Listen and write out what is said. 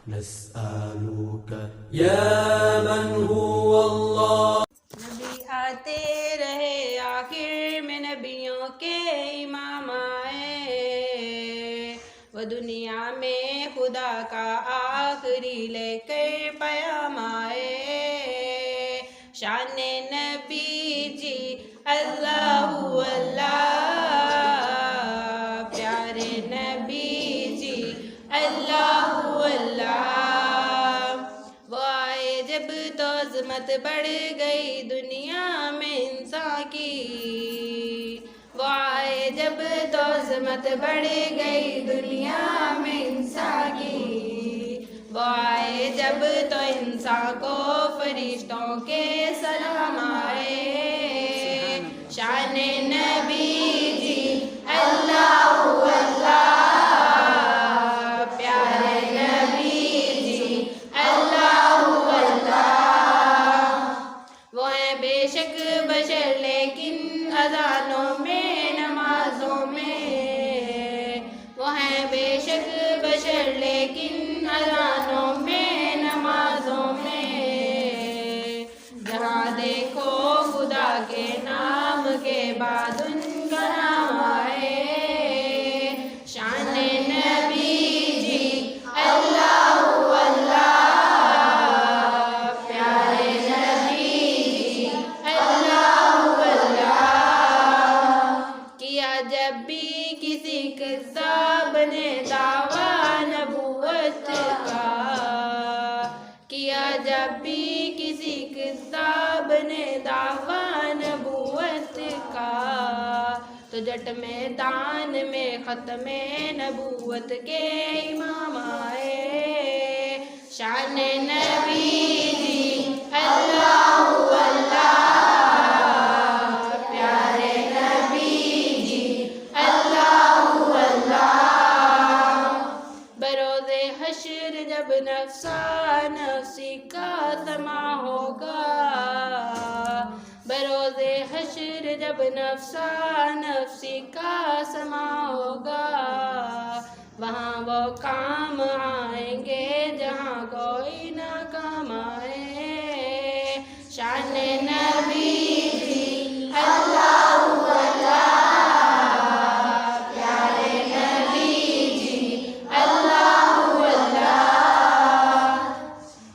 नस्अलुक या मन हुवा अल्लाह। नबी आते रहे आखिर में नबियों के इमाम आए, वो दुनिया में खुदा का आखिरी लेकर पैगाम आए। शान नबी जी अल्लाहु अल्लाह, प्यारे नबी जी अल्लाहु अल्लाह। वो आए जब तो अज़मत बढ़ गई दुनिया में इंसान की, वो आए जब तो अज़मत बढ़ गई दुनिया में इंसान की। वो आए जब तो इंसान को फरिश्तों के सलाम आए। शान नबी जी अल्लाहु अल्लाह, प्यारे नबी जी अल्लाहु अल्लाह। वो हैं बेशक बशर लेकिन अज़ानों में नमाजों में, वो हैं बेशक बशर लेकिन अज़ानों में नमाजों में। जहाँ देखो खुदा के नाम के बाद उनका नाम आए। शान नबी जी अल्लाहु अल्लाह, प्यारे नबी जी अल्लाहु अल्लाह। किया जब भी किसी कज़्ज़ाब ने दावा नबूवत का, किया जब भी किसी कज़्ज़ाब ने दावा नबूवत का, तो जट मैदान में ख़त्मे नबूवत के इमाम आए। शान नबी जी अल्लाहु अल्लाह, प्यारे नबी जी अल्लाहु अल्लाह। बरोज़े हश्र जब नफ्सा नफ्सी का समा होगा, बरोज़े हश्र जब नफ्सा नफ्सी का समा होगा, वहाँ वो काम आएंगे जहाँ कोई ना काम आए। शान नबी